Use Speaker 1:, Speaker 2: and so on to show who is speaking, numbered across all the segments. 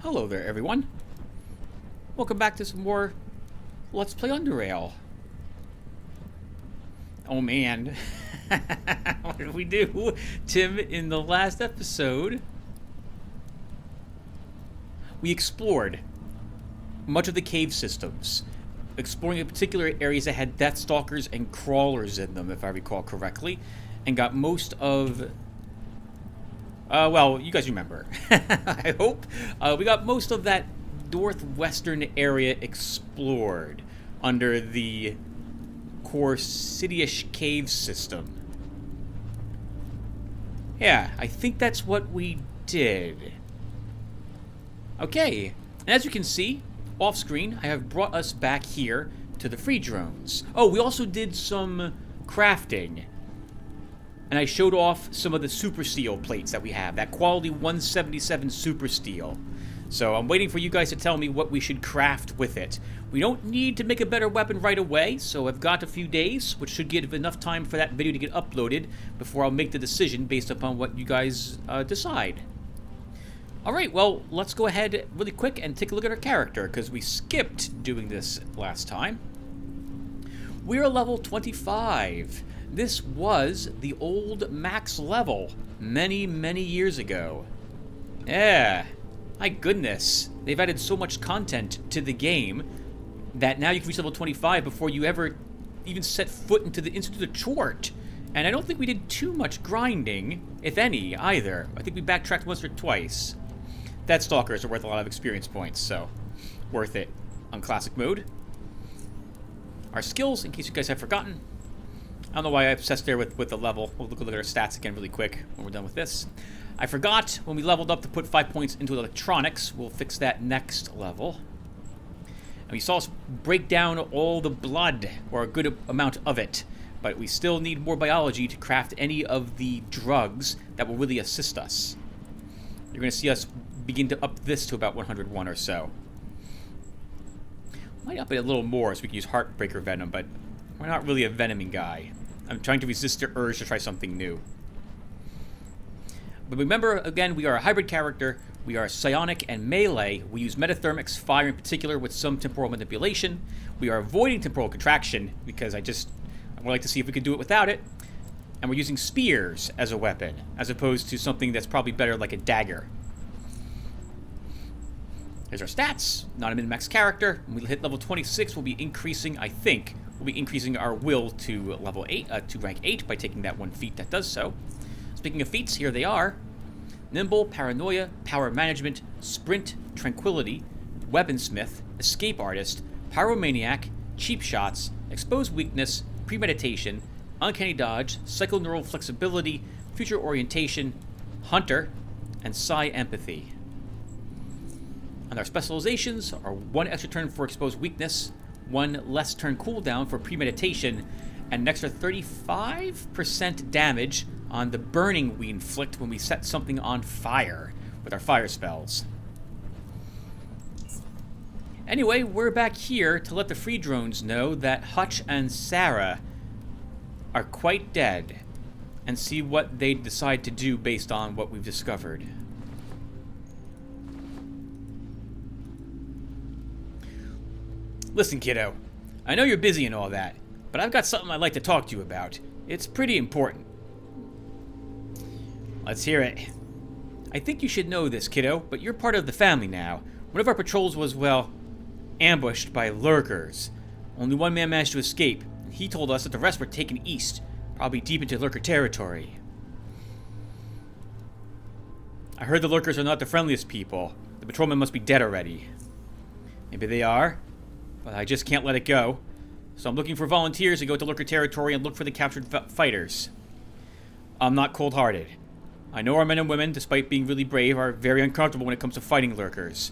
Speaker 1: Hello there, everyone. Welcome back to some more Let's Play Underrail. Oh man, what did we do? Tim, in the last episode, we explored much of the cave systems, exploring the particular areas that had Deathstalkers and Crawlers in them, if I recall correctly, and got most of... well, you guys remember. I hope. We got most of that northwestern area explored under the core city-ish cave system. Yeah, I think that's what we did. Okay, and as you can see, off-screen, I have brought us back here to the free drones. Oh, we also did some crafting. And I showed off some of the super steel plates that we have, that quality 177 super steel. So I'm waiting for you guys to tell me what we should craft with it. We don't need to make a better weapon right away, so I've got a few days, which should give enough time for that video to get uploaded before I'll make the decision based upon what you guys decide. Alright, well, let's go ahead really quick and take a look at our character, because we skipped doing this last time. We're level 25. This was the old max level many, many years ago. Yeah, my goodness. They've added so much content to the game that now you can reach level 25 before you ever even set foot into the chort. And I don't think we did too much grinding, if any, either. I think we backtracked once or twice. Deathstalkers are worth a lot of experience points, so worth it on classic mode. Our skills, in case you guys have forgotten. I don't know why I obsessed there with the level. We'll look at our stats again really quick when we're done with this. I forgot when we leveled up to put 5 points into electronics. We'll fix that next level. And we saw us break down all the blood, or a good amount of it. But we still need more biology to craft any of the drugs that will really assist us. You're going to see us begin to up this to about 101 or so. Might up it a little more so we can use Heartbreaker Venom, but we're not really a venoming guy. I'm trying to resist the urge to try something new. But remember, again, we are a hybrid character. We are psionic and melee. We use metathermics, fire in particular, with some temporal manipulation. We are avoiding temporal contraction because I would like to see if we can do it without it. And we're using spears as a weapon, as opposed to something that's probably better like a dagger. Here's our stats. Not a min-max character. When we hit level 26, we'll be increasing, I think, we'll be increasing our will to level 8, to rank 8 by taking that one feat that does so. Speaking of feats, here they are. Nimble, Paranoia, Power Management, Sprint, Tranquility, Weaponsmith, Escape Artist, Pyromaniac, Cheap Shots, Exposed Weakness, Premeditation, Uncanny Dodge, Psychoneural Flexibility, Future Orientation, Hunter, and Psi Empathy. And our specializations are 1 extra turn for Exposed Weakness, 1 less turn cooldown for Premeditation, and an extra 35% damage on the burning we inflict when we set something on fire with our fire spells. Anyway, we're back here to let the free drones know that Hutch and Sarah are quite dead, and see what they decide to do based on what we've discovered. Listen, kiddo, I know you're busy and all that, but I've got something I'd like to talk to you about. It's pretty important. Let's hear it. I think you should know this, kiddo, but you're part of the family now. One of our patrols was, well, ambushed by lurkers. Only one man managed to escape, and he told us that the rest were taken east, probably deep into lurker territory. I heard the lurkers are not the friendliest people. The patrolmen must be dead already. Maybe they are, but I just can't let it go. So I'm looking for volunteers to go to lurker territory and look for the captured fighters. I'm not cold-hearted. I know our men and women, despite being really brave, are very uncomfortable when it comes to fighting lurkers.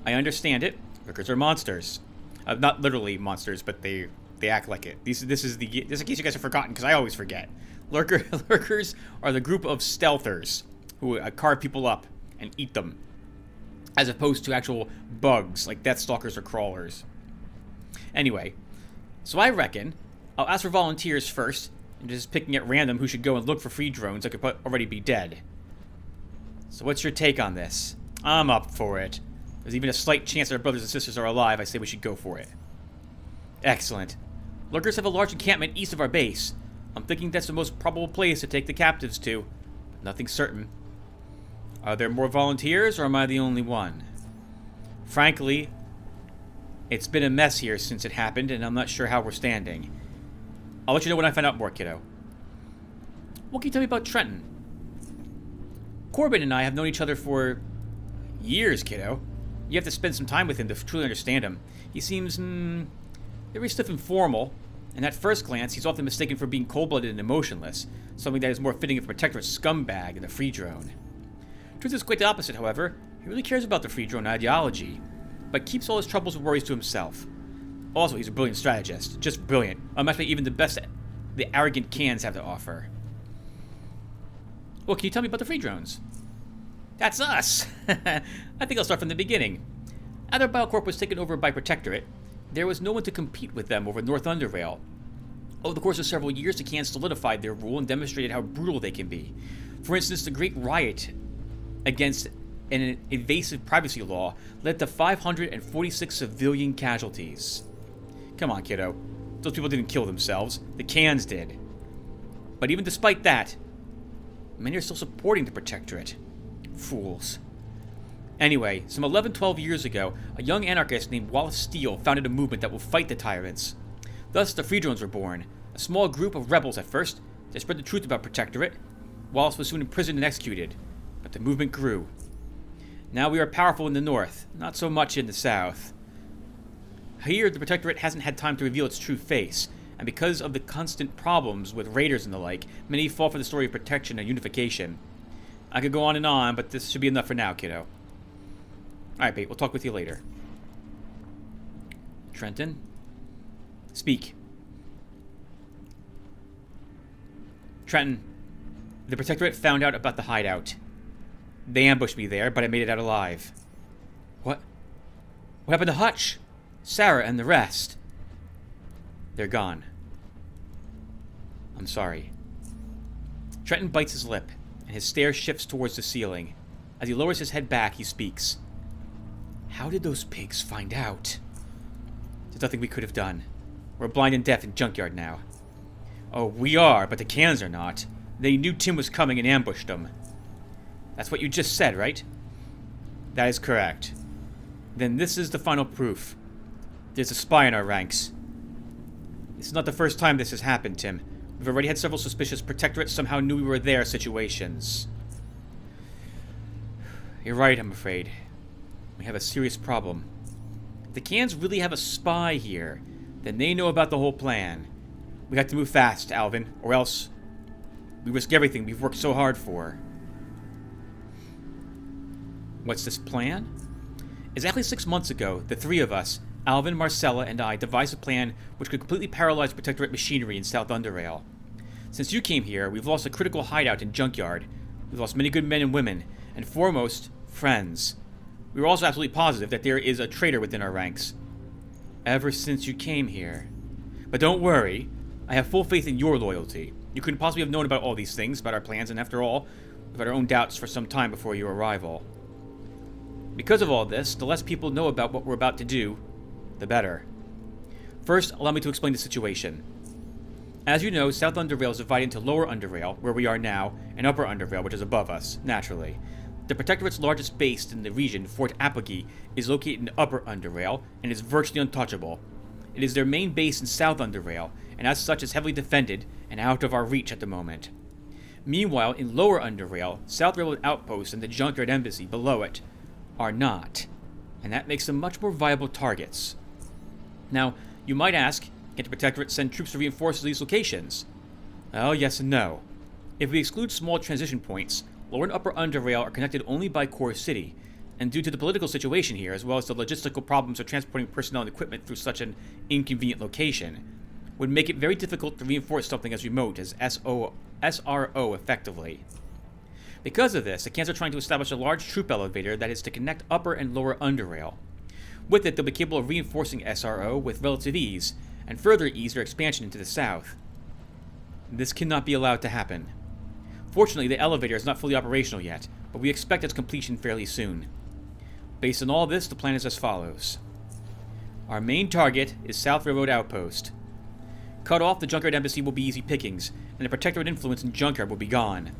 Speaker 1: I understand it. Lurkers are monsters. Not literally monsters, but they act like it. This is in case you guys have forgotten, because I always forget. Lurkers are the group of stealthers who carve people up and eat them, as opposed to actual bugs like Deathstalkers or Crawlers. Anyway, so I reckon I'll ask for volunteers first, and just picking at random who should go and look for free drones that could already be dead. So what's your take on this? I'm up for it. There's even a slight chance that our brothers and sisters are alive. I say we should go for it. Excellent. Lurkers have a large encampment east of our base. I'm thinking that's the most probable place to take the captives to. But nothing's certain. Are there more volunteers, or am I the only one? Frankly, it's been a mess here since it happened, and I'm not sure how we're standing. I'll let you know when I find out more, kiddo. What can you tell me about Trenton? Corbin and I have known each other for years, kiddo. You have to spend some time with him to truly understand him. He seems, very stiff and formal, and at first glance, he's often mistaken for being cold-blooded and emotionless, something that is more fitting of a protectorate scumbag than a free drone. Truth is quite the opposite, however. He really cares about the free drone ideology, but keeps all his troubles and worries to himself. Also, he's a brilliant strategist. Just brilliant. Unmatched by even the best the arrogant cans have to offer. Well, can you tell me about the free drones? That's us! I think I'll start from the beginning. After Biocorp was taken over by Protectorate, there was no one to compete with them over North Underrail. Over the course of several years, the cans solidified their rule and demonstrated how brutal they can be. For instance, the Great Riot against an invasive privacy law led to 546 civilian casualties. Come on, kiddo. Those people didn't kill themselves. The cans did. But even despite that, many are still supporting the Protectorate. Fools. Anyway, some 11-12 years ago, a young anarchist named Wallace Steele founded a movement that will fight the tyrants. Thus, the Free Drones were born. A small group of rebels at first. They spread the truth about Protectorate. Wallace was soon imprisoned and executed. But the movement grew. Now we are powerful in the north, not so much in the south. Here, the Protectorate hasn't had time to reveal its true face, and because of the constant problems with raiders and the like, many fall for the story of protection and unification. I could go on, but this should be enough for now, kiddo. Alright, Bait, we'll talk with you later. Trenton? Speak. Trenton, the Protectorate found out about the hideout. They ambushed me there, but I made it out alive. What? What happened to Hutch? Sarah and the rest? They're gone. I'm sorry. Trenton bites his lip, and his stare shifts towards the ceiling. As he lowers his head back, he speaks. How did those pigs find out? There's nothing we could have done. We're blind and deaf in Junkyard now. Oh, we are, but the cans are not. They knew Tim was coming and ambushed them. That's what you just said, right? That is correct. Then this is the final proof. There's a spy in our ranks. This is not the first time this has happened, Tim. We've already had several suspicious Protectorate somehow knew we were there situations. You're right, I'm afraid. We have a serious problem. If the cans really have a spy here, then they know about the whole plan. We have to move fast, Alvin, or else we risk everything we've worked so hard for. What's this plan? Exactly 6 months ago, the three of us, Alvin, Marcella, and I, devised a plan which could completely paralyze Protectorate machinery in South Underrail. Since you came here, we've lost a critical hideout in Junkyard. We've lost many good men and women, and foremost, friends. We were also absolutely positive that there is a traitor within our ranks. Ever since you came here. But don't worry, I have full faith in your loyalty. You couldn't possibly have known about all these things, about our plans, and after all, we've had our own doubts for some time before your arrival. Because of all this, the less people know about what we're about to do, the better. First, allow me to explain the situation. As you know, South Underrail is divided into Lower Underrail, where we are now, and Upper Underrail, which is above us, naturally. The Protectorate's largest base in the region, Fort Apogee, is located in Upper Underrail, and is virtually untouchable. It is their main base in South Underrail, and as such is heavily defended and out of our reach at the moment. Meanwhile, in Lower Underrail, South Railroad Outpost and the Junkyard Embassy below it are not, and that makes them much more viable targets. Now, you might ask, can the Protectorate send troops to reinforce these locations? Well, yes and no. If we exclude small transition points, Lower and Upper Underrail are connected only by Core City, and due to the political situation here, as well as the logistical problems of transporting personnel and equipment through such an inconvenient location, would make it very difficult to reinforce something as remote as SRO effectively. Because of this, the cans are trying to establish a large troop elevator that is to connect Upper and Lower Underrail. With it, they'll be capable of reinforcing SRO with relative ease, and further ease their expansion into the south. This cannot be allowed to happen. Fortunately, the elevator is not fully operational yet, but we expect its completion fairly soon. Based on all this, the plan is as follows. Our main target is South Railroad Outpost. Cut off, the Junkyard Embassy will be easy pickings, and the Protectorate influence in Junkyard will be gone.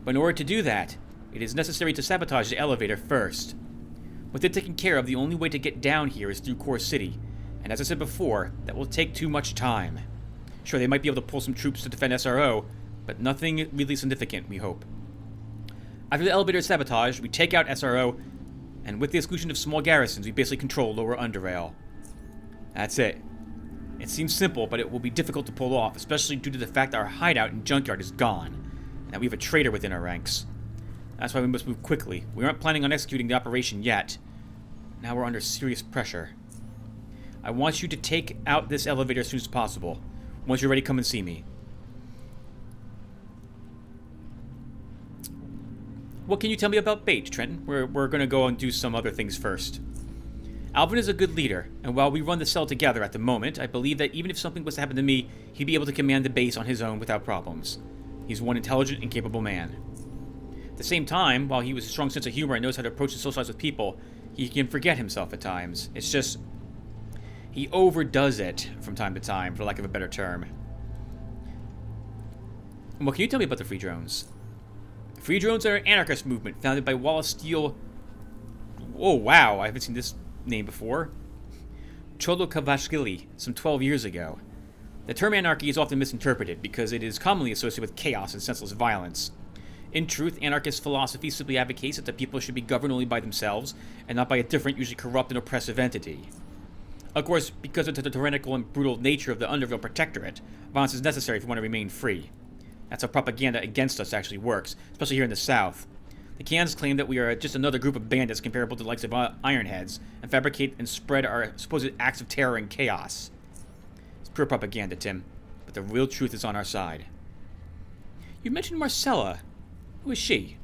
Speaker 1: But in order to do that, it is necessary to sabotage the elevator first. With it taken care of, the only way to get down here is through Core City, and as I said before, that will take too much time. Sure, they might be able to pull some troops to defend SRO, but nothing really significant, we hope. After the elevator is sabotaged, we take out SRO, and with the exclusion of small garrisons, we basically control Lower Underrail. That's it. It seems simple, but it will be difficult to pull off, especially due to the fact that our hideout in Junkyard is gone, and that we have a traitor within our ranks. That's why we must move quickly. We aren't planning on executing the operation yet. Now we're under serious pressure. I want you to take out this elevator as soon as possible. Once you're ready, come and see me. What can you tell me about Bait, Trenton? We're going to go and do some other things first. Alvin is a good leader, and while we run the cell together at the moment, I believe that even if something was to happen to me, he'd be able to command the base on his own without problems. He's one intelligent and capable man. At the same time, while he has a strong sense of humor and knows how to approach and socialize with people, he can forget himself at times. It's just, he overdoes it from time to time, for lack of a better term. And what can you tell me about the Free Drones? The Free Drones are an anarchist movement founded by Wallace Steele. Oh wow, I haven't seen this name before. Cholokavashvili, some 12 years ago. The term anarchy is often misinterpreted because it is commonly associated with chaos and senseless violence. In truth, anarchist philosophy simply advocates that the people should be governed only by themselves and not by a different, usually corrupt and oppressive entity. Of course, because of the tyrannical and brutal nature of the Underrail Protectorate, violence is necessary if we want to remain free. That's how propaganda against us actually works, especially here in the South. The cans claim that we are just another group of bandits comparable to the likes of Ironheads, and fabricate and spread our supposed acts of terror and chaos. It's pure propaganda, Tim, but the real truth is on our side. You mentioned Marcella. Who is she?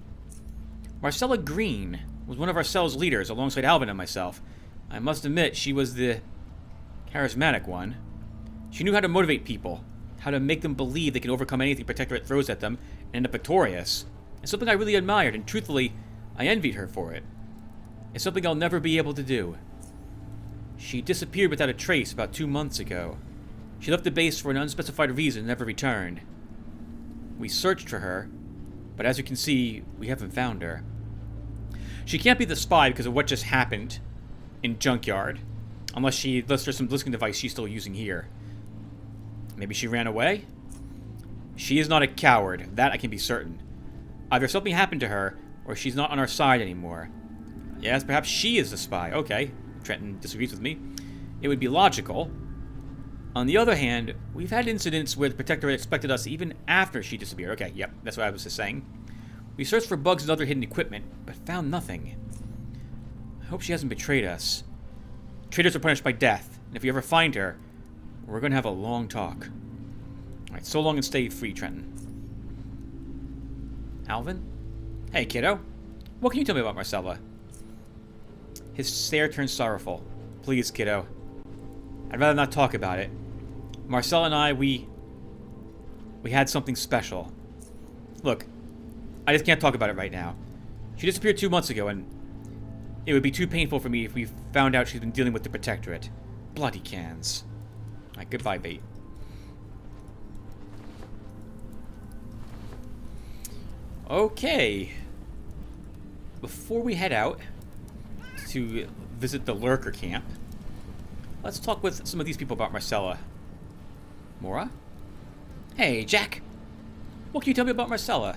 Speaker 1: Marcella Green was one of our cell's leaders, alongside Alvin and myself. I must admit, she was the charismatic one. She knew how to motivate people, how to make them believe they can overcome anything Protectorate throws at them, and end up victorious. It's something I really admired, and truthfully, I envied her for it. It's something I'll never be able to do. She disappeared without a trace about 2 months ago. She left the base for an unspecified reason and never returned. We searched for her, but as you can see, we haven't found her. She can't be the spy because of what just happened in Junkyard, unless there's some listening device she's still using here. Maybe she ran away? She is not a coward, that I can be certain. Either something happened to her, or she's not on our side anymore. Yes, perhaps she is the spy. Okay, Trenton disagrees with me. It would be logical. On the other hand, we've had incidents where the Protectorate expected us even after she disappeared. Okay, yep, that's what I was just saying. We searched for bugs and other hidden equipment, but found nothing. I hope she hasn't betrayed us. Traitors are punished by death, and if we ever find her, we're going to have a long talk. Alright, so long and stay free, Trenton. Alvin? Hey, kiddo. What can you tell me about Marcella? His stare turns sorrowful. Please, kiddo. I'd rather not talk about it. Marcella and I, we had something special. Look, I just can't talk about it right now. She disappeared 2 months ago, and it would be too painful for me if we found out she's been dealing with the Protectorate. Bloody cans. Alright, goodbye, Bait. Okay. Before we head out to visit the Lurker camp, let's talk with some of these people about Marcella. Mora? Hey, Jack. What can you tell me about Marcella?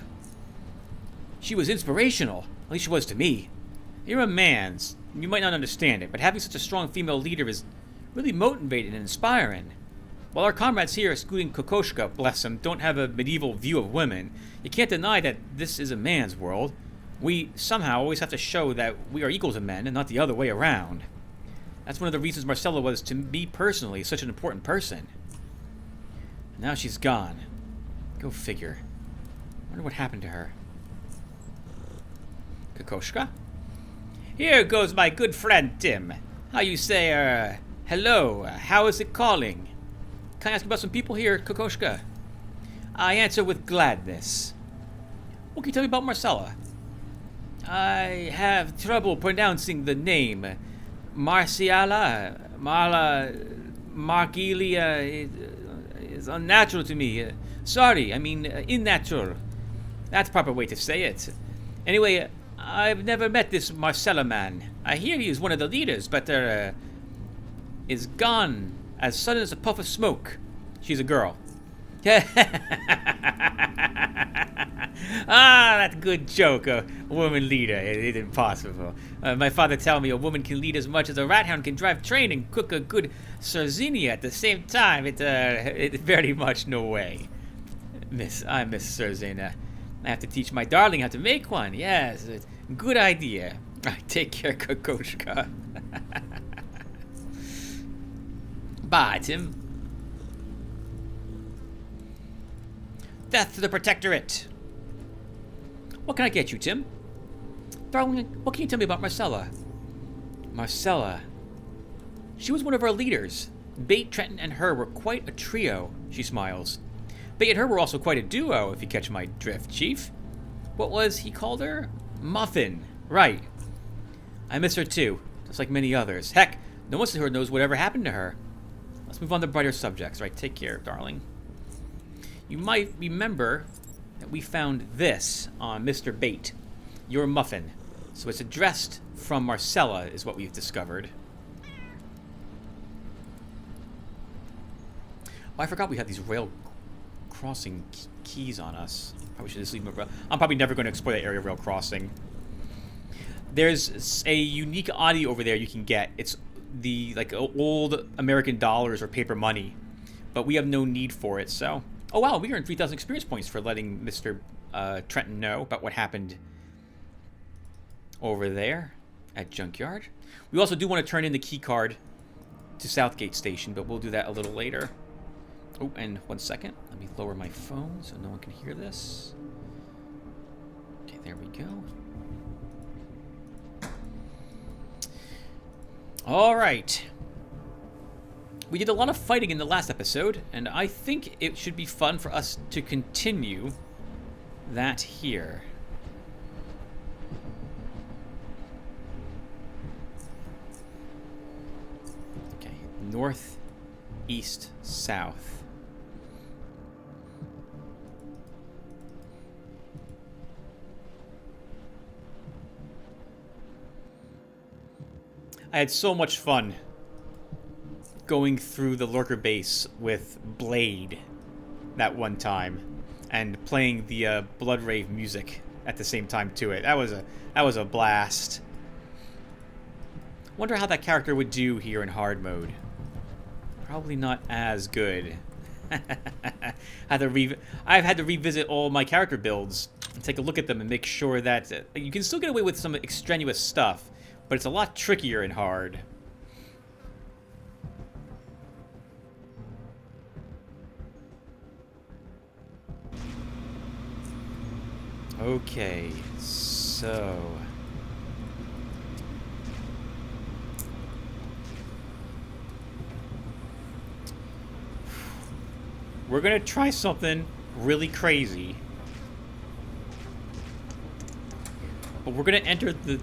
Speaker 1: She was inspirational. At least she was to me. You're a man. You might not understand it, but having such a strong female leader is really motivating and inspiring. While our comrades here, excluding Kokoschka, bless him, don't have a medieval view of women, you can't deny that this is a man's world. We somehow always have to show that we are equal to men and not the other way around. That's one of the reasons Marcella was, to me personally, such an important person. And now she's gone. Go figure. Wonder what happened to her. Kokoschka? Here goes my good friend Tim. How you say, hello, how is it calling? Can I ask you about some people here, Kokoschka? I answer with gladness. What can you tell me about Marcella? I have trouble pronouncing the name. Margilia is unnatural to me. Sorry, I mean unnatural. That's the proper way to say it. Anyway, I've never met this Marcella man. I hear he is one of the leaders, but is gone as sudden as a puff of smoke. She's a girl. That's a good joke. A woman leader. It is impossible. My father tell me a woman can lead as much as a rat hound can drive train and cook a good Sarzinia at the same time. It's very much no way. I miss Sarzina. I have to teach my darling how to make one. Yes, it's a good idea. Take care, Kokoschka. Bye, Tim. Death to the Protectorate. What can I get you, Tim? Darling, what can you tell me about Marcella? Marcella. She was one of our leaders. Bate, Trenton, and her were quite a trio, she smiles. Bate and her were also quite a duo, if you catch my drift, Chief. What was he called her? Muffin. Right. I miss her too, just like many others. Heck, no one here knows whatever happened to her. Let's move on to brighter subjects, right? Take care, darling. You might remember that we found this on Mr. Bate, your muffin. So it's addressed from Marcella, is what we've discovered. Oh, I forgot we had these rail crossing keys on us. Probably should just leave them. I'm probably never going to explore that area of rail crossing. There's a unique audio over there you can get. It's the old American dollars or paper money, but we have no need for it. So, oh wow, we earned 3,000 experience points for letting Mr. Trenton know about what happened over there at Junkyard. We also do want to turn in the key card to Southgate Station, but we'll do that a little later. Oh, and 1 second. Let me lower my phone so no one can hear this. Okay, there we go. All right. We did a lot of fighting in the last episode, and I think it should be fun for us to continue that here. Okay, north, east, south. I had so much fun going through the lurker base with Blade that one time and playing the Blood Rave music at the same time to it. That was a blast. Wonder how that character would do here in hard mode. Probably not as good. I've had to revisit all my character builds and take a look at them and make sure that you can still get away with some extraneous stuff, but it's a lot trickier in hard. Okay, so we're gonna try something really crazy, but we're gonna enter the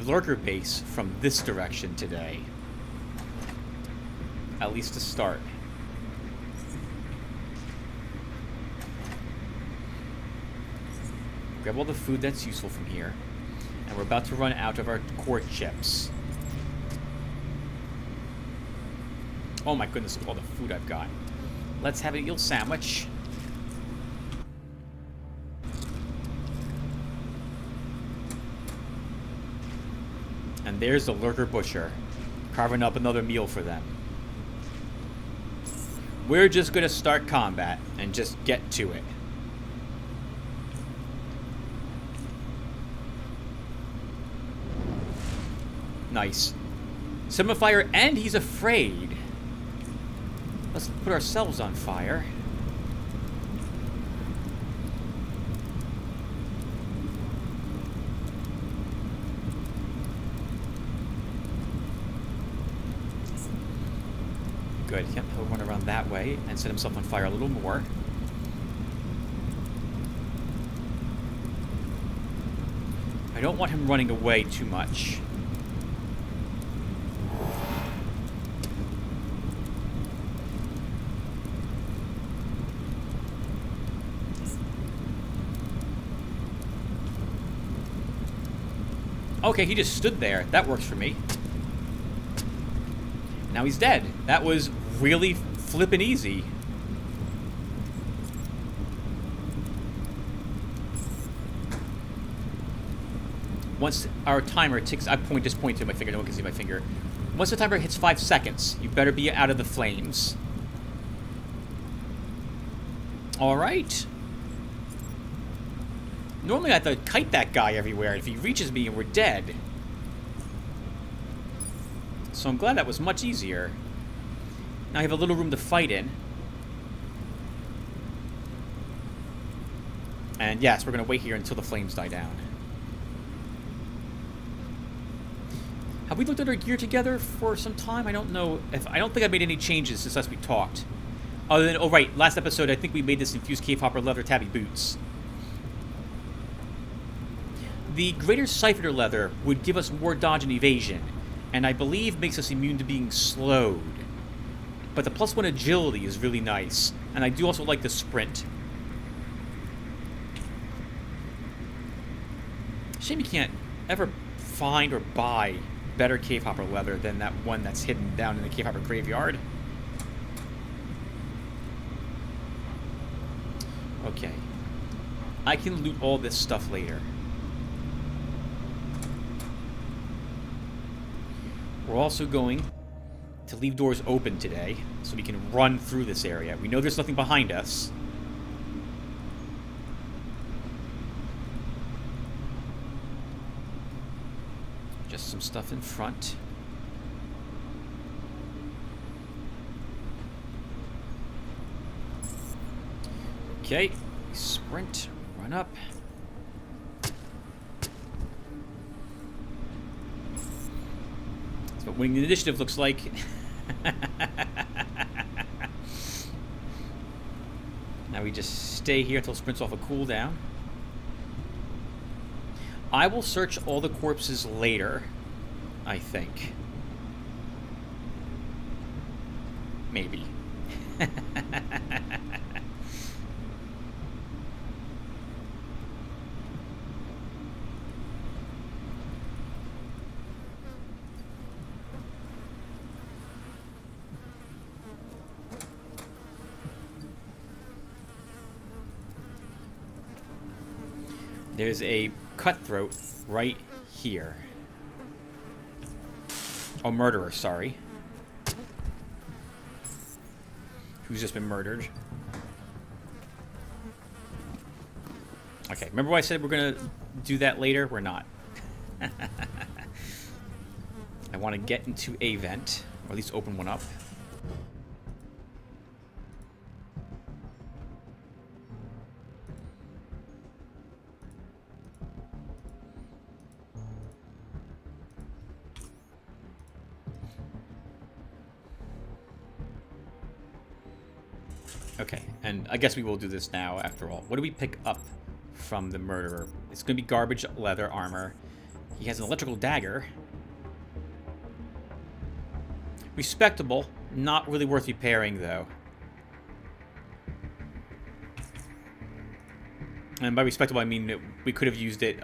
Speaker 1: lurker base from this direction today, at least to start. Grab all the food that's useful from here, and we're about to run out of our core chips. Oh my goodness, look at all the food I've got. Let's have an eel sandwich. And there's the lurker butcher, carving up another meal for them. We're just gonna start combat and just get to it. Nice. Semi-fire, and he's afraid. Let's put ourselves on fire. Good. Yep, he'll run around that way and set himself on fire a little more. I don't want him running away too much. Okay, he just stood there. That works for me. Now he's dead. That was really flippin' easy. Once our timer ticks, just point to my finger, no one can see my finger. Once the timer hits 5 seconds, you better be out of the flames. Alright. Normally I have to kite that guy everywhere if he reaches me and we're dead. So I'm glad that was much easier. Now I have a little room to fight in. And yes, we're going to wait here until the flames die down. Have we looked at our gear together for some time? I don't know if... I don't think I made any changes since last we talked. Other than... Oh, right. Last episode, I think we made this infused cave hopper leather tabby boots. The greater siphoner leather would give us more dodge and evasion, and I believe makes us immune to being slowed. But the +1 agility is really nice, and I do also like the sprint. Shame you can't ever find or buy better cave hopper leather than that one that's hidden down in the cave hopper graveyard. Okay. I can loot all this stuff later. We're also going to leave doors open today so we can run through this area. We know there's nothing behind us. Just some stuff in front. Okay, sprint, run up. That's what winning the initiative looks like. Now we just stay here until sprint's off a cooldown. I will search all the corpses later, I think. Maybe. There's a cutthroat right here. Oh, murderer, sorry. Who's just been murdered. Okay, remember what I said we're gonna do that later? We're not. I want to get into a vent, or at least open one up. Okay, and I guess we will do this now after all. What do we pick up from the murderer? It's going to be garbage leather armor. He has an electrical dagger. Respectable. Not really worth repairing, though. And by respectable, I mean we could have used it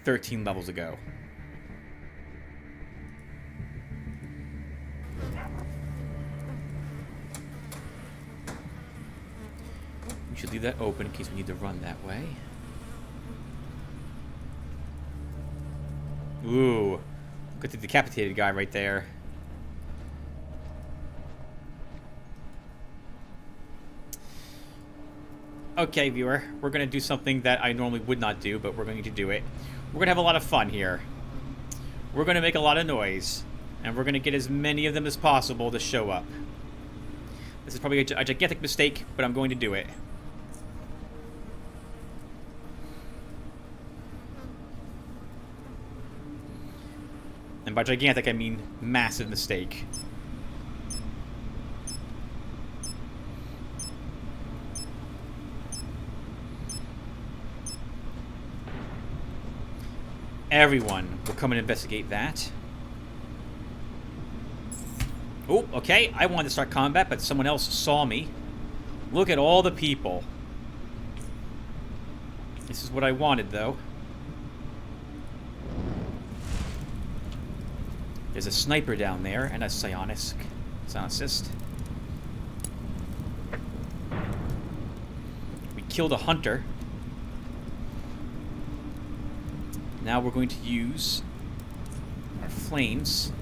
Speaker 1: 13 levels ago. We should leave that open in case we need to run that way. Ooh. Look at the decapitated guy right there. Okay, viewer. We're going to do something that I normally would not do, but we're going to do it. We're going to have a lot of fun here. We're going to make a lot of noise. And we're going to get as many of them as possible to show up. This is probably a gigantic mistake, but I'm going to do it. And by gigantic, I mean massive mistake. Everyone will come and investigate that. Oh, okay. I wanted to start combat, but someone else saw me. Look at all the people. This is what I wanted, though. There's a sniper down there and a psionicist. We killed a hunter. Now we're going to use our flames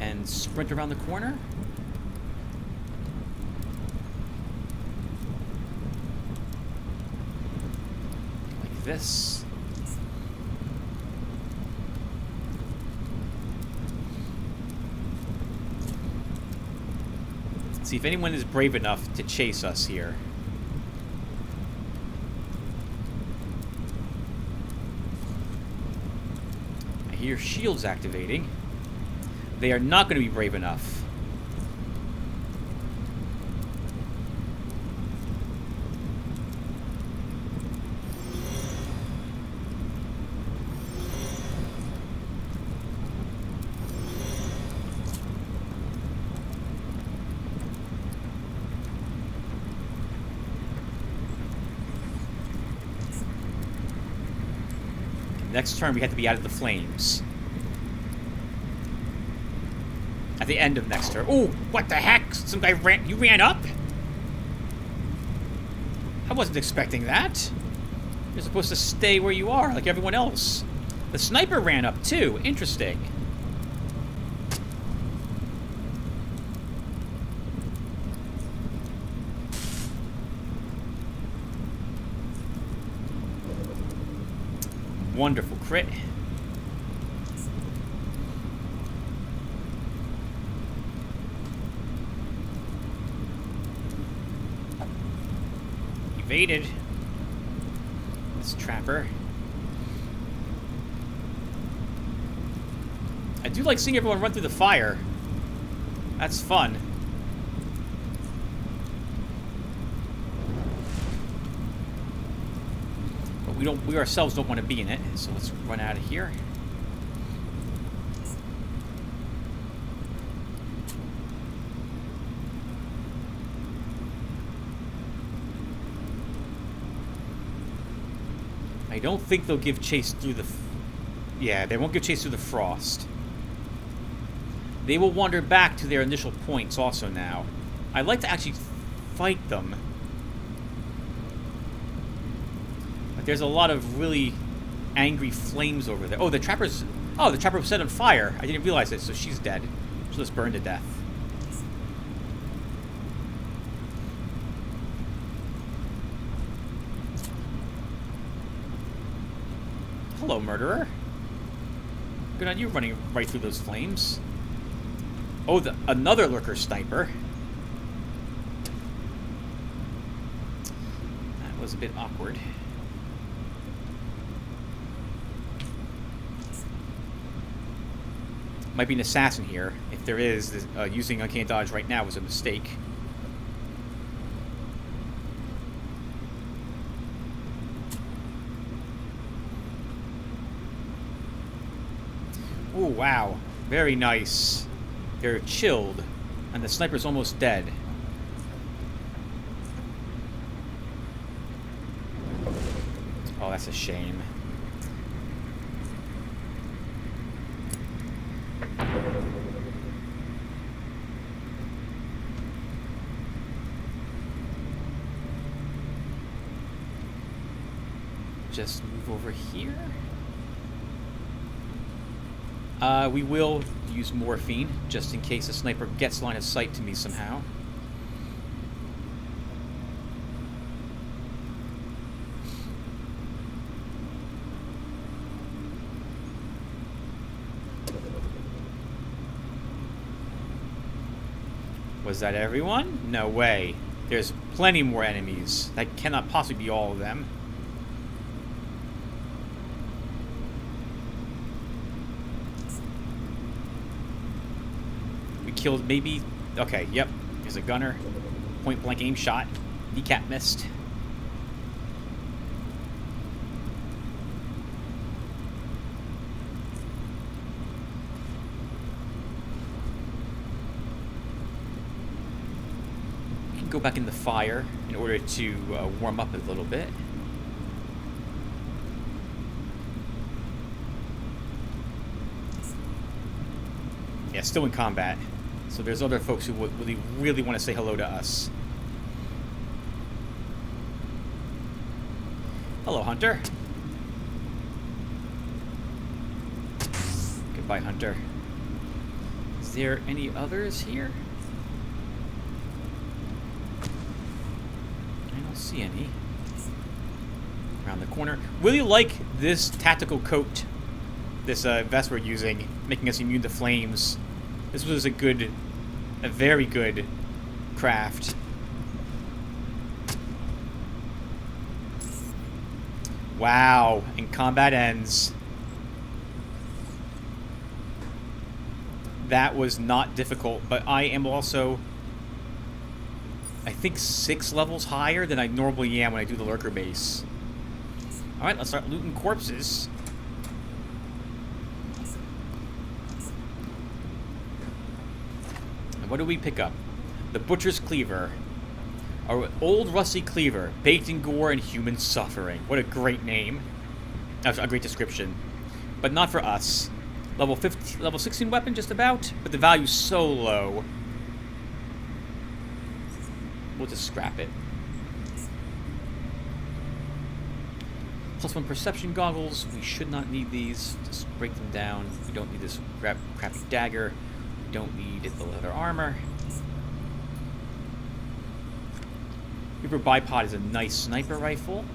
Speaker 1: and sprint around the corner. Like this. See if anyone is brave enough to chase us here. I hear shields activating. They are not going to be brave enough. Next turn, we have to be out of the flames. At the end of next turn. Oh, what the heck? Some guy ran. You ran up? I wasn't expecting that. You're supposed to stay where you are, like everyone else. The sniper ran up, too. Interesting. Wonderful crit. Evaded. This trapper. I do like seeing everyone run through the fire. That's fun. We ourselves don't want to be in it, so let's run out of here. I don't think they'll give chase through the... Yeah, they won't give chase through the frost. They will wander back to their initial points also now. I'd like to actually fight them. But there's a lot of really angry flames over there. Oh, the trapper's... Oh, the trapper was set on fire. I didn't realize it, so she's dead. She'll just burn to death. Hello, murderer. Good on you running right through those flames. Oh, another lurker sniper. That was a bit awkward. Might be an assassin here. If there is, using uncanny dodge right now was a mistake. Oh, wow. Very nice. They're chilled, and the sniper's almost dead. Oh, that's a shame. Just move over here. We will use morphine, just in case a sniper gets line of sight to me somehow. Was that everyone? No way. There's plenty more enemies. That cannot possibly be all of them. Killed maybe... Okay, yep. There's a gunner. Point blank aim shot. Kneecap missed. go back in the fire in order to warm up a little bit. Yeah, still in combat. So there's other folks who would really want to say hello to us. Hello, Hunter. Goodbye, Hunter. Is there any others here? I don't see any. Around the corner. Really like this tactical coat. This vest we're using, making us immune to flames. This was a very good craft. Wow, and combat ends. That was not difficult, but I am also, I think, 6 levels higher than I normally am when I do the lurker base. Alright, let's start looting corpses. What do we pick up? The Butcher's Cleaver. Our old rusty cleaver, baked in gore and human suffering. What a great name. That's a great description. But not for us. Level 16 weapon, just about, but the value's so low. We'll just scrap it. +1 perception goggles. We should not need these. Just break them down. We don't need this crappy dagger. Don't need the leather armor. Reaper Bipod is a nice sniper rifle.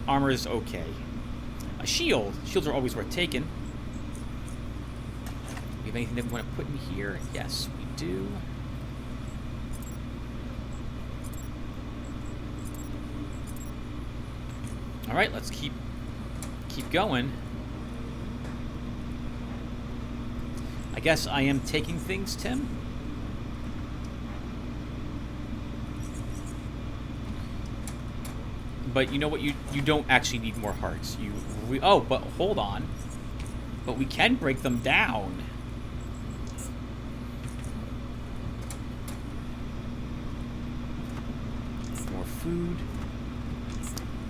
Speaker 1: Armor is okay. A shield. Shields are always worth taking. We have anything that we want to put in here? Yes, we do. All right, let's keep going. I guess I am taking things, Tim. But you know what? You don't actually need more hearts. Oh, but hold on. But we can break them down. More food.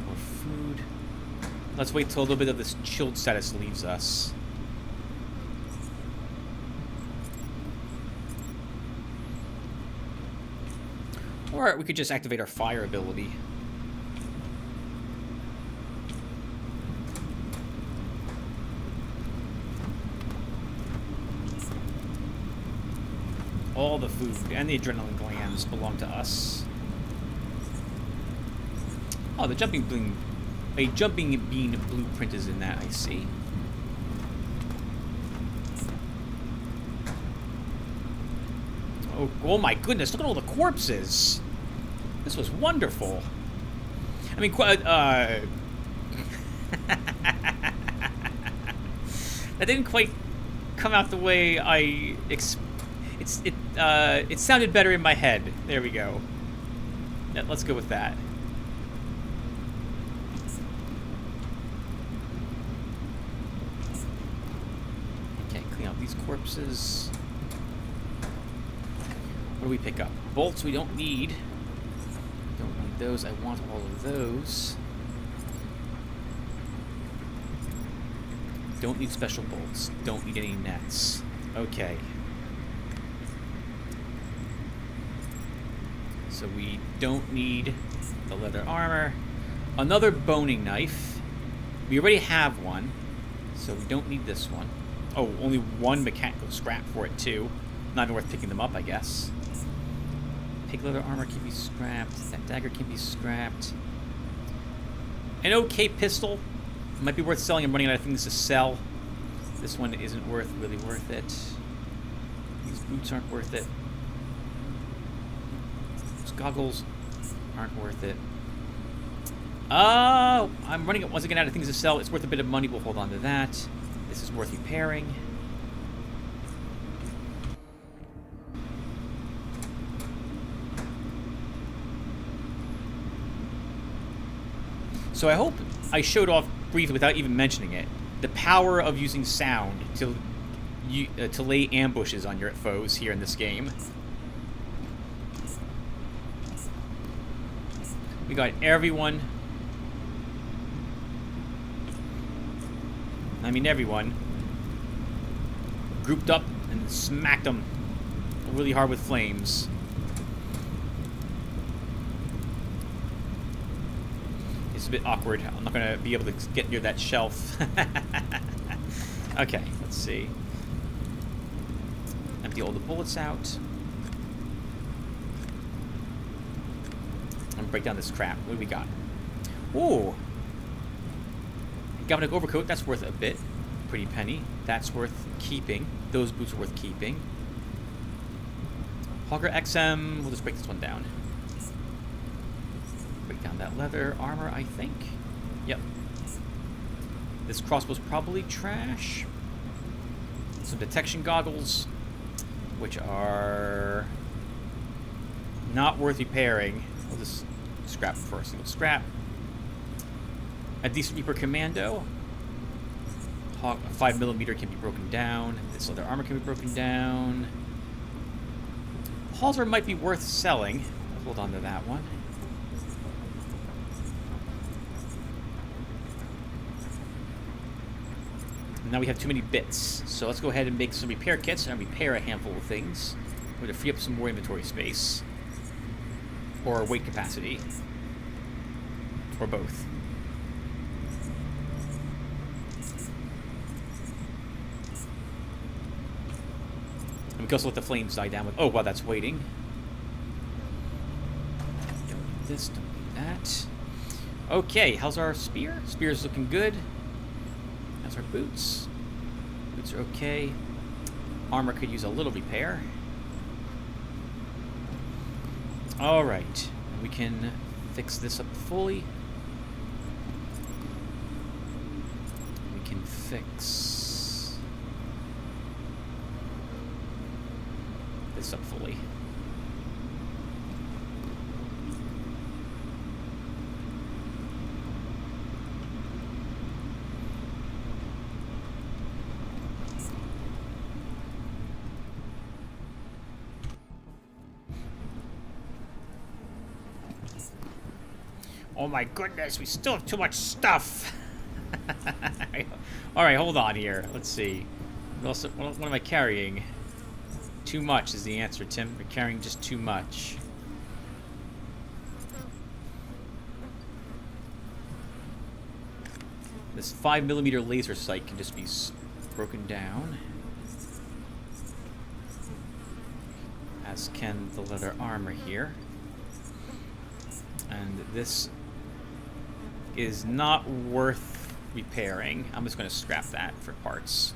Speaker 1: More food. Let's wait till a little bit of this chilled status leaves us. Or we could just activate our fire ability. All the food and the adrenaline glands belong to us. Oh, the jumping bean blueprint is in that, I see. Oh my goodness, look at all the corpses. This was wonderful. I mean, that didn't quite come out the way I it sounded better in my head. There we go. Yeah, let's go with that. Okay, clean out these corpses. What do we pick up? Bolts we don't need. Don't need those. I want all of those. Don't need special bolts. Don't need any nets. Okay. So we don't need the leather armor. Another boning knife. We already have one, so we don't need this one. Oh, only one mechanical scrap for it too. Not worth picking them up, I guess. Pig leather armor can be scrapped. That dagger can be scrapped. An okay pistol. Might be worth selling. I'm running out of things to sell. This one isn't really worth it. These boots aren't worth it. Those goggles aren't worth it. Oh, I'm running once again out of things to sell. It's worth a bit of money. We'll hold on to that. This is worth repairing. So I hope I showed off briefly without even mentioning it the power of using sound to lay ambushes on your foes here in this game. We got everyone. I mean everyone. Grouped up and smacked them really hard with flames. It's a bit awkward. I'm not going to be able to get near that shelf. Okay, let's see. Empty all the bullets out. And break down this crap. What do we got? Ooh. Galvanic overcoat, that's worth a bit. Pretty penny. That's worth keeping. Those boots are worth keeping. Hawker XM. We'll just break this one down. Break down that leather armor, I think. Yep. This crossbow's probably trash. Some detection goggles, which are not worth repairing. We'll just scrap for a single scrap. A decent Reaper Commando. 5mm can be broken down. This leather armor can be broken down. Halter might be worth selling. Hold on to that one. Now we have too many bits, so let's go ahead and make some repair kits and repair a handful of things. We're going to free up some more inventory space. Or weight capacity. Or both. And we can also let the flames die down with... Oh, while that's waiting. Don't need this, don't need that. Okay, how's our spear? Spear's looking good. How's our boots? Boots are okay. Armor could use a little repair. Alright. We can fix this up fully. We can fix this up fully. Oh my goodness, we still have too much stuff. Alright, hold on here. Let's see. What am I carrying? Too much is the answer, Tim. We're carrying just too much. This 5mm laser sight can just be broken down. As can the leather armor here. And this is not worth repairing. I'm just going to scrap that for parts.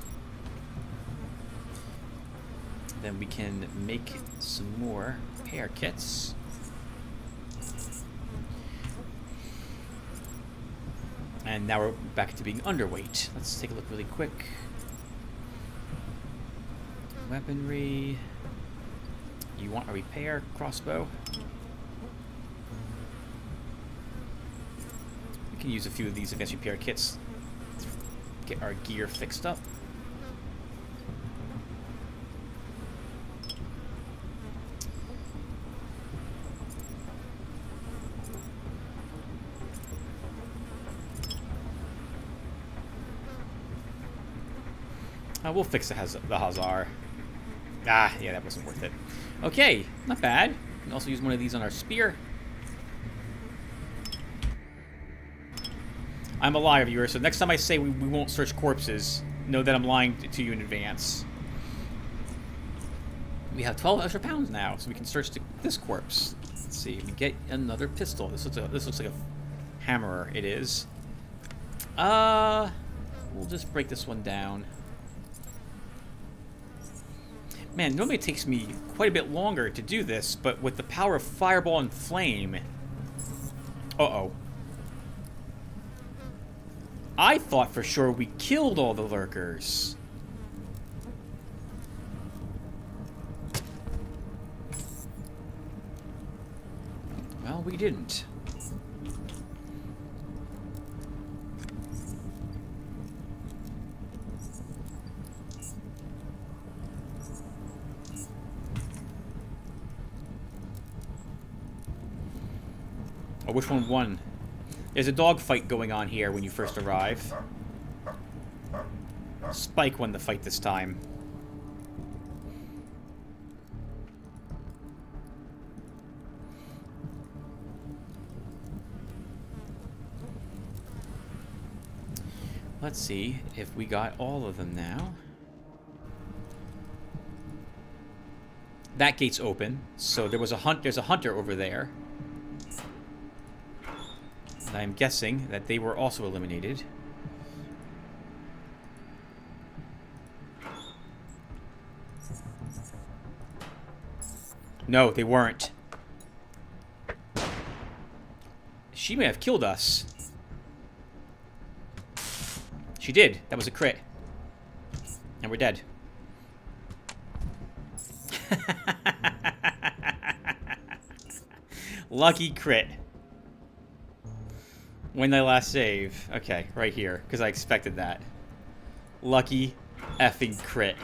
Speaker 1: Then we can make some more repair kits. And now we're back to being underweight. Let's take a look really quick. Weaponry. You want a repair crossbow? We can use a few of these advanced repair kits to get our gear fixed up. We'll fix the Hazar. Ah, yeah, that wasn't worth it. Okay, not bad. We can also use one of these on our spear. I'm a liar, viewer, so next time I say we won't search corpses, know that I'm lying to you in advance. We have 12 extra pounds now, so we can search this corpse. Let's see, we get another pistol. This looks like a hammerer. It is. We'll just break this one down. Man, normally it takes me quite a bit longer to do this, but with the power of fireball and flame... Uh-oh. I thought for sure we killed all the lurkers. Well, we didn't. Oh, which one won? There's a dogfight going on here when you first arrive. Spike won the fight this time. Let's see if we got all of them now. That gate's open, so there's a hunter over there. And I'm guessing that they were also eliminated. No, they weren't. She may have killed us. She did. That was a crit. And we're dead. Lucky crit. When did I last save? Okay, right here, because I expected that. Lucky effing crit.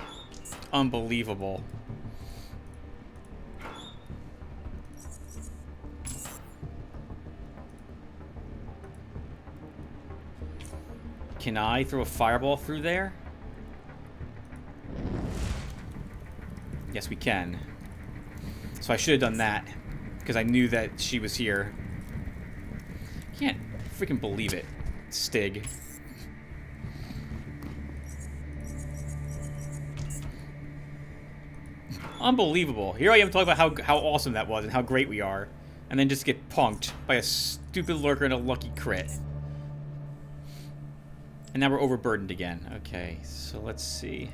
Speaker 1: Unbelievable. Can I throw a fireball through there? Yes, we can. So I should have done that, because I knew that she was here. Can't freaking believe it, Stig. Unbelievable. Here I am talking about how awesome that was and how great we are, and then just get punked by a stupid lurker and a lucky crit. And now we're overburdened again. Okay, so let's see.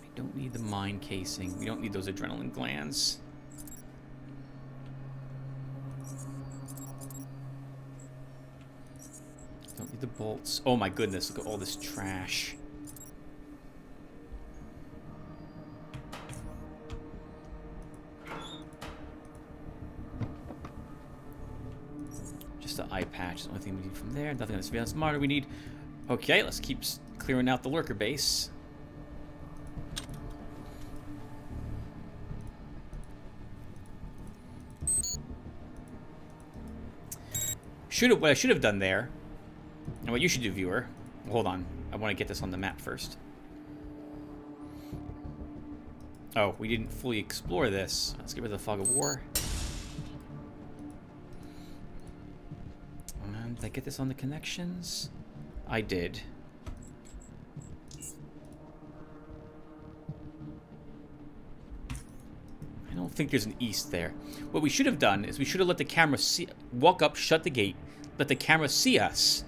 Speaker 1: We don't need the mine casing. We don't need those adrenaline glands. Don't need the bolts. Oh my goodness, look at all this trash. Just the eye patch is the only thing we need from there. Nothing on the surveillance monitor we need. Okay, let's keep clearing out the lurker base. What I should have done there, and what you should do, viewer. Hold on, I want to get this on the map first. Oh, we didn't fully explore this. Let's get rid of the fog of war. Did I get this on the connections? I did. I don't think there's an east there. What we should have done is we should have let the camera see, walk up, shut the gate, let the camera see us,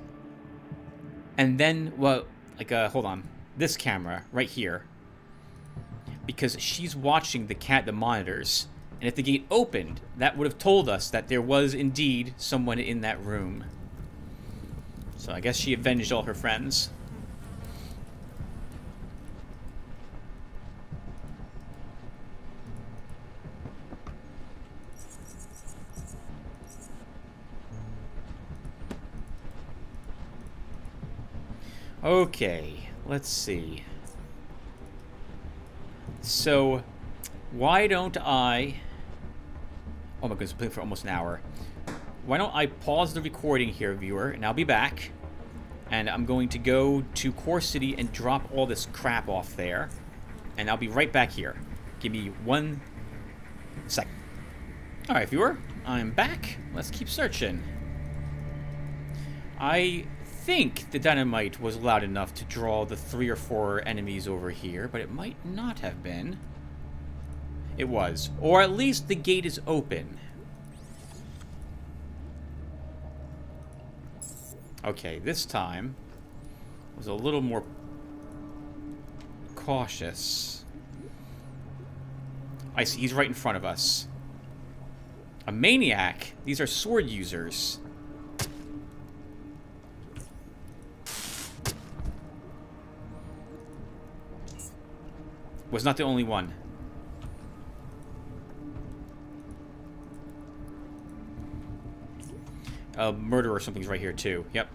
Speaker 1: and then, well, like, hold on, this camera right here, because she's watching the monitors, and if the gate opened, that would have told us that there was indeed someone in that room. So I guess she avenged all her friends. Okay, let's see. So, why don't I... Oh my goodness, we're playing for almost an hour. Why don't I pause the recording here, viewer, and I'll be back. And I'm going to go to Core City and drop all this crap off there. And I'll be right back here. Give me 1 second. Alright, viewer, I'm back. Let's keep searching. I think the dynamite was loud enough to draw the 3 or 4 enemies over here, but it might not have been. It was. Or at least the gate is open. Okay, this time was a little more cautious. I see, he's right in front of us. A maniac? These are sword users. Was not the only one. A murderer or something's right here too. Yep.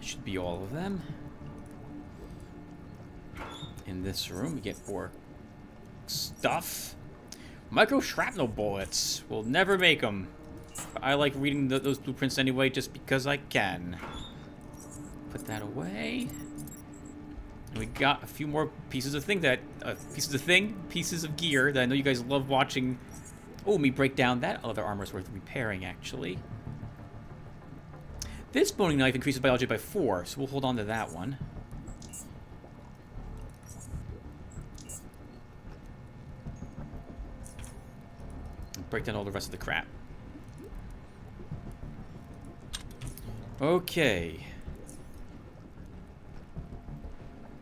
Speaker 1: should be all of them. In this room, we get more stuff. Micro shrapnel bullets. We'll never make them. I like reading those blueprints anyway, just because I can. Put that away. And we got a few more pieces of thing that pieces of gear that I know you guys love watching. Oh, let me break down that other armor's worth repairing, actually. This boning knife increases biology by 4, so we'll hold on to that one. Break down all the rest of the crap. Okay.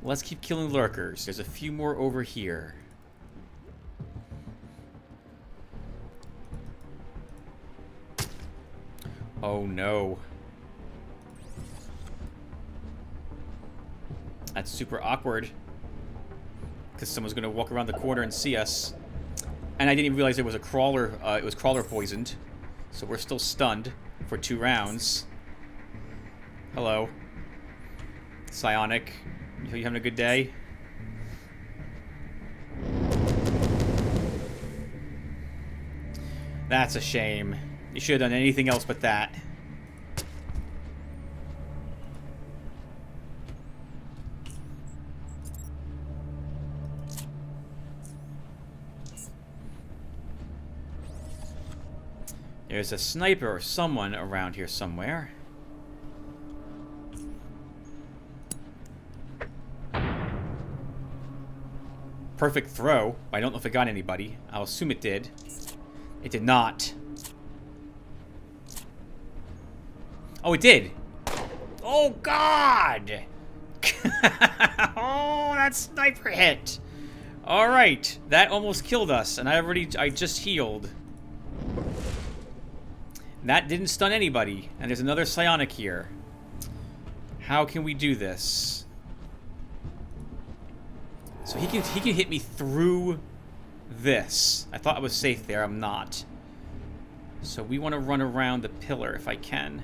Speaker 1: Let's keep killing lurkers. There's a few more over here. Oh no. That's super awkward. Because someone's going to walk around the corner and see us. And I didn't even realize there was a crawler. It was crawler poisoned. So we're still stunned for 2 rounds. Hello. Psionic. You having a good day? That's a shame. You should have done anything else but that. There's a sniper or someone around here somewhere. Perfect throw. I don't know if it got anybody. I'll assume it did. It did not. Oh, it did. Oh, God. Oh, that sniper hit. All right. That almost killed us, and I just healed. That didn't stun anybody. And there's another psionic here. How can we do this? So he can hit me through this. I thought I was safe there. I'm not. So we want to run around the pillar if I can.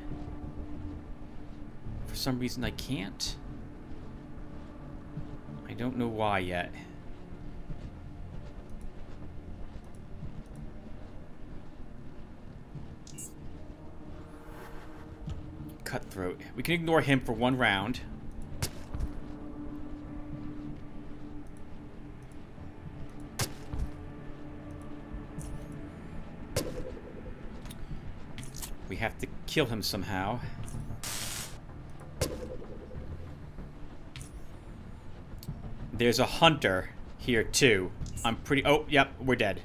Speaker 1: For some reason I can't. I don't know why yet. Cutthroat. We can ignore him for 1 round. We have to kill him somehow. There's a hunter here too. I'm pretty... Oh, yep, we're dead.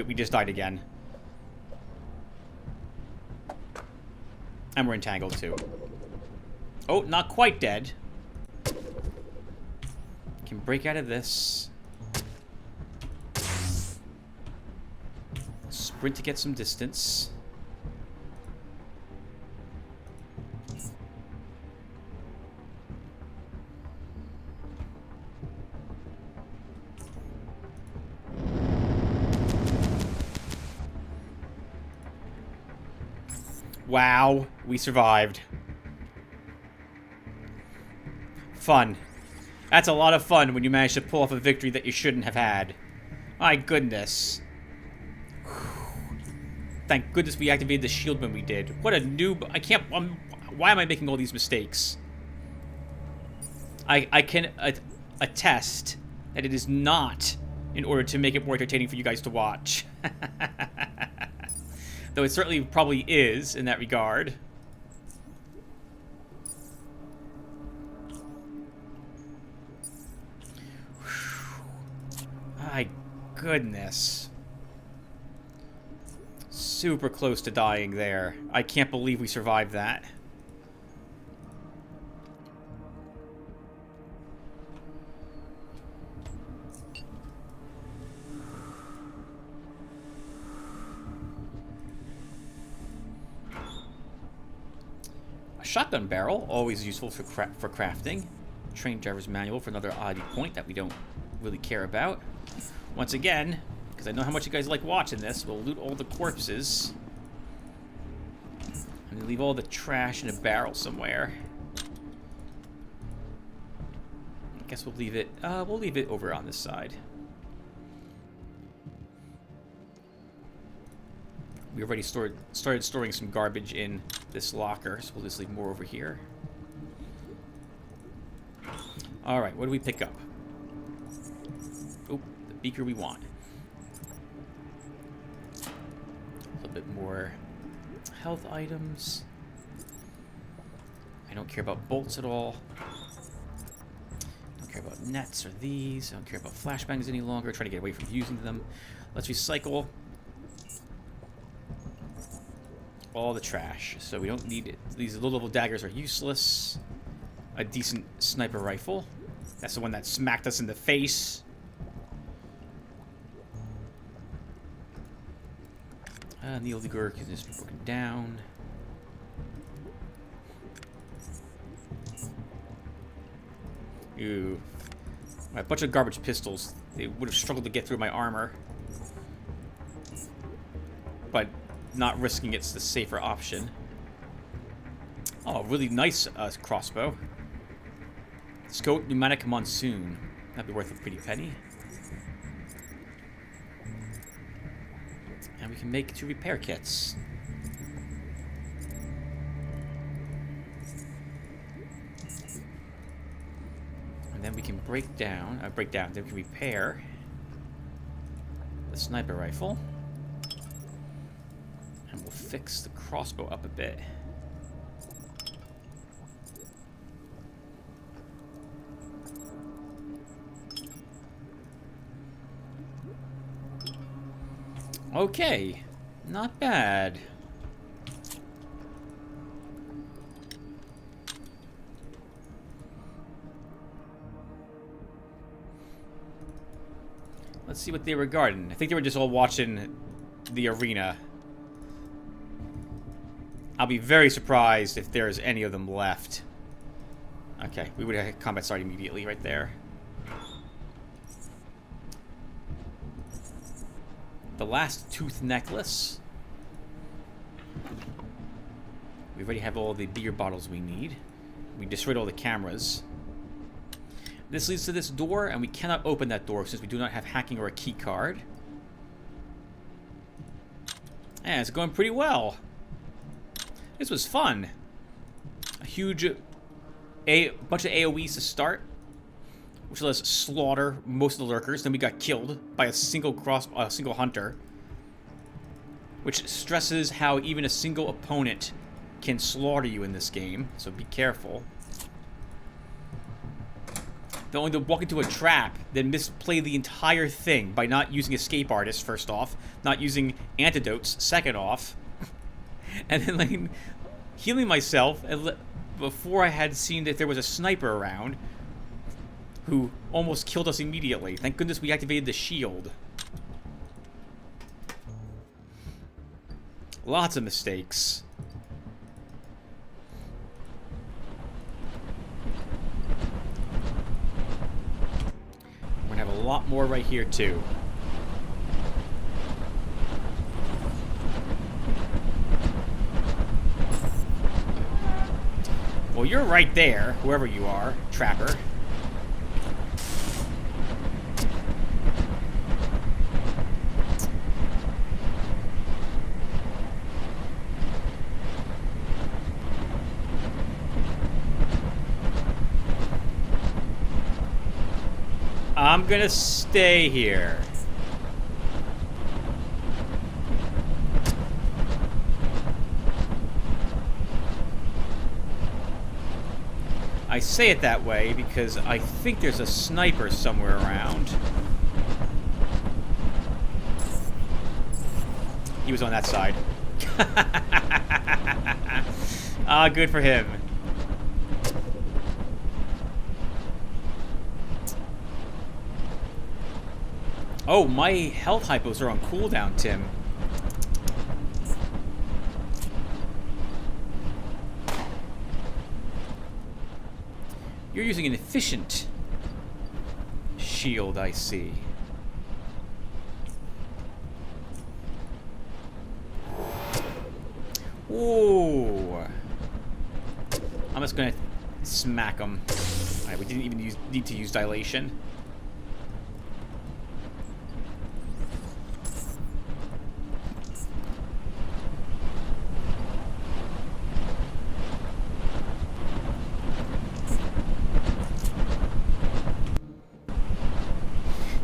Speaker 1: We just died again. And we're entangled too. Oh, not quite dead. Can break out of this. Sprint to get some distance. Wow, we survived. Fun. That's a lot of fun when you manage to pull off a victory that you shouldn't have had. My goodness. Thank goodness we activated the shield when we did. What a noob. I can't... why am I making all these mistakes? I can attest that it is not in order to make it more entertaining for you guys to watch. Though it certainly probably is in that regard. My goodness. Super close to dying there. I can't believe we survived that. Shotgun barrel, always useful for crafting. Train driver's manual for another oddity point that we don't really care about. Once again, because I know how much you guys like watching this, we'll loot all the corpses. And leave all the trash in a barrel somewhere. guess we'll leave it. We'll leave it over on this side. We already started storing some garbage in this locker, so we'll just leave more over here. All right, what do we pick up? Oh, the beaker we want. A little bit more health items. I don't care about bolts at all. Don't care about nets or these. I don't care about flashbangs any longer. Try to get away from using them. Let's recycle all the trash. So we don't need it. These low-level daggers are useless. A decent sniper rifle. That's the one that smacked us in the face. Neil Ligor can just be broken down. Ooh. A bunch of garbage pistols. They would have struggled to get through my armor. But not risking it's the safer option. Oh, really nice crossbow. Scope pneumatic monsoon. That'd be worth a pretty penny. And we can make 2 repair kits. And then we can break down, then we can repair the sniper rifle. And we'll fix the crossbow up a bit. Okay, not bad. Let's see what they were guarding. I think they were just all watching the arena. I'll be very surprised if there's any of them left. Okay, we would have combat start immediately right there. The last tooth necklace. We already have all the beer bottles we need. We destroyed all the cameras. This leads to this door, and we cannot open that door since we do not have hacking or a key card. And it's going pretty well. This was fun. A huge bunch of AoEs to start, which let us slaughter most of the lurkers. Then we got killed by a single hunter, which stresses how even a single opponent can slaughter you in this game. So be careful. Then only to walk into a trap, then misplay the entire thing by not using escape artist first off, not using antidotes second off, and then like healing myself before I had seen that there was a sniper around who almost killed us immediately. Thank goodness we activated the shield. Lots of mistakes. We're gonna have a lot more right here too. Well, you're right there, whoever you are, Trapper. I'm gonna stay here. I say it that way because I think there's a sniper somewhere around. He was on that side. Ah, good for him. Oh, my health hypos are on cooldown, Tim. You're using an efficient shield, I see. Ooh. I'm just gonna Smack them. Alright, we didn't even need to use dilation.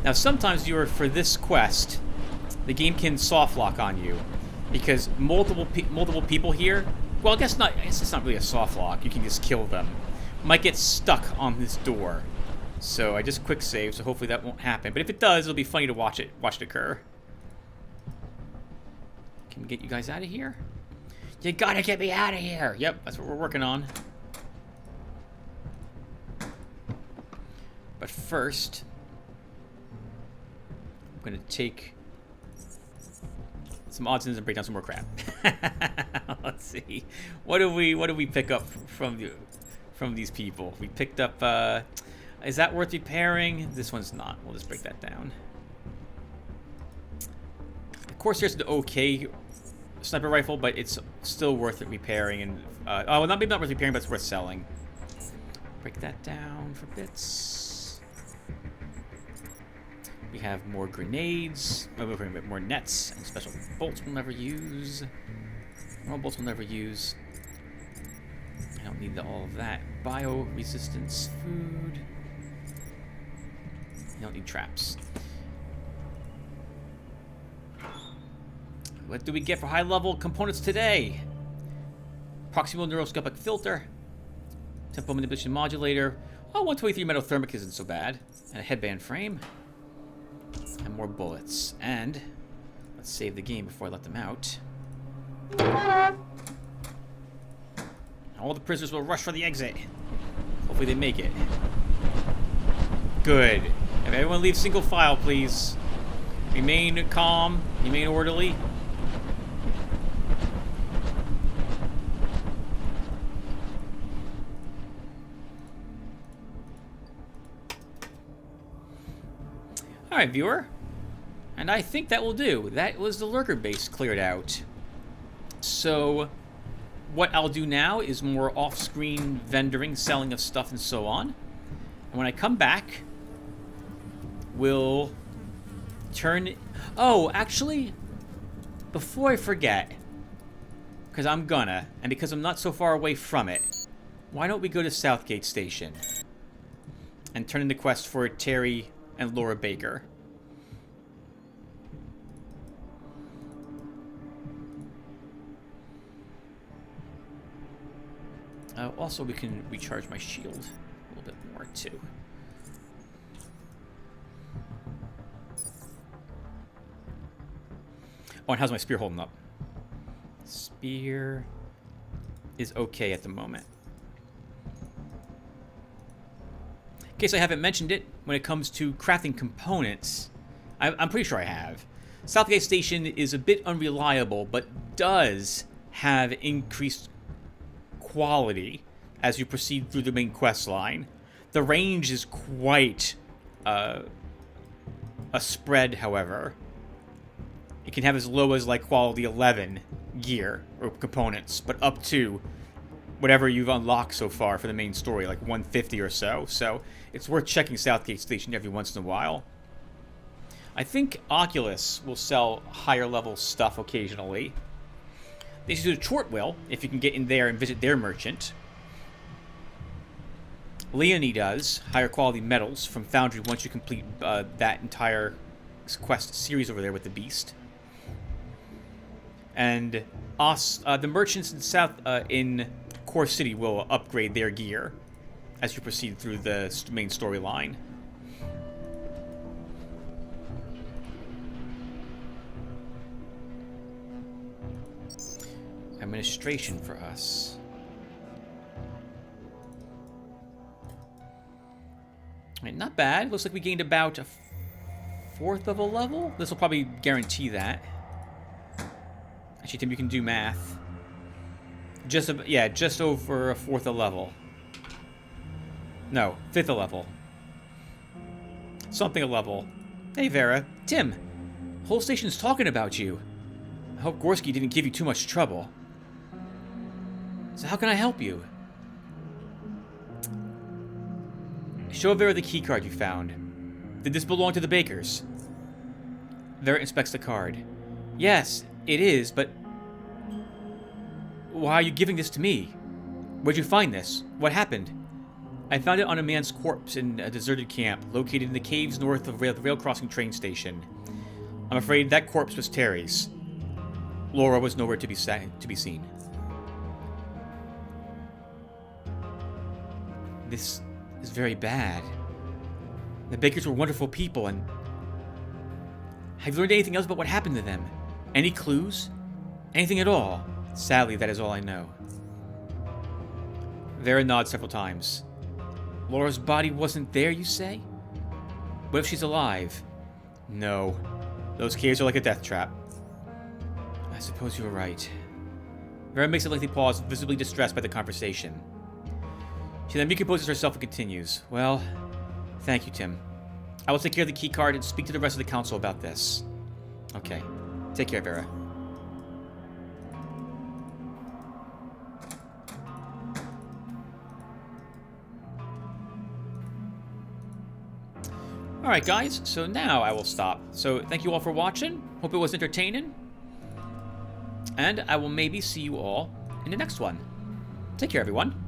Speaker 1: Now, sometimes for this quest, the game can soft lock on you because multiple people here. Well, I guess it's not really a soft lock. You can just kill them. Might get stuck on this door, so I just quick save. So hopefully that won't happen. But if it does, it'll be funny to watch it occur. Can we get you guys out of here? You gotta get me out of here. Yep, that's what we're working on. But first, I'm gonna take some odds and ends and break down some more crap. Let's see. What do we pick up from these people? We picked up. Is that worth repairing? This one's not. We'll just break that down. Of course, there's an okay sniper rifle, but it's still worth it repairing. And well, maybe not worth repairing, but it's worth selling. Break that down for bits. We have more grenades, more nets, and special bolts we'll never use. More bolts we'll never use. I don't need all of that. Bio-resistance food. I don't need traps. What do we get for high-level components today? Proximal neuroscopic filter. Tempo manipulation modulator. Oh, 123 metal thermic isn't so bad. And a headband frame. And more bullets. And let's save the game before I let them out. All the prisoners will rush for the exit. Hopefully they make it. Good. If everyone leave single file, please. Remain calm. Remain orderly. Alright, viewer. And I think that will do. That was the lurker base cleared out. So, what I'll do now is more off-screen vendoring, selling of stuff, and so on. And when I come back, we'll turn... Oh, actually, before I forget, because I'm gonna, and because I'm not so far away from it, why don't we go to Southgate Station and turn in the quest for Terry and Laura Baker. Also, we can recharge my shield a little bit more, too. Oh, and how's my spear holding up? Spear is okay at the moment. In case I haven't mentioned it, when it comes to crafting components, I'm pretty sure I have. Southgate Station is a bit unreliable, but does have increased quality as you proceed through the main quest line. The range is quite a spread, however. It can have as low as like quality 11 gear or components, but up to whatever you've unlocked so far for the main story, like 150 or so. So it's worth checking Southgate Station every once in a while. I think Oculus will sell higher level stuff occasionally. The Institute of Chort will, if you can get in there and visit their merchant. Leonie does higher quality metals from Foundry once you complete that entire quest series over there with the Beast. And the merchants in Core City will upgrade their gear as you proceed through the main storyline. Administration for us. Right, not bad. Looks like we gained about a 4th of a level. This will probably guarantee that. Actually, Tim, you can do math. Just over a 4th a level. No, 5th a level. Something a level. Hey, Vera. Tim, the whole station's talking about you. I hope Gorski didn't give you too much trouble. So how can I help you? Show Vera the key card you found. Did this belong to the Bakers? Vera inspects the card. Yes, it is, but... Why are you giving this to me? Where'd you find this? What happened? I found it on a man's corpse in a deserted camp, located in the caves north of the rail crossing train station. I'm afraid that corpse was Terry's. Laura was nowhere to be seen. This is very bad. The Bakers were wonderful people, and... Have you learned anything else about what happened to them? Any clues? Anything at all? Sadly, that is all I know. Vera nods several times. Laura's body wasn't there, you say? What if she's alive? No. Those caves are like a death trap. I suppose you were right. Vera makes a lengthy pause, visibly distressed by the conversation. She then recomposes herself and continues. Well, thank you, Tim. I will take care of the key card and speak to the rest of the council about this. Okay. Take care, Vera. Alright guys, so now I will stop. So thank you all for watching. Hope it was entertaining. And I will maybe see you all in the next one. Take care, everyone.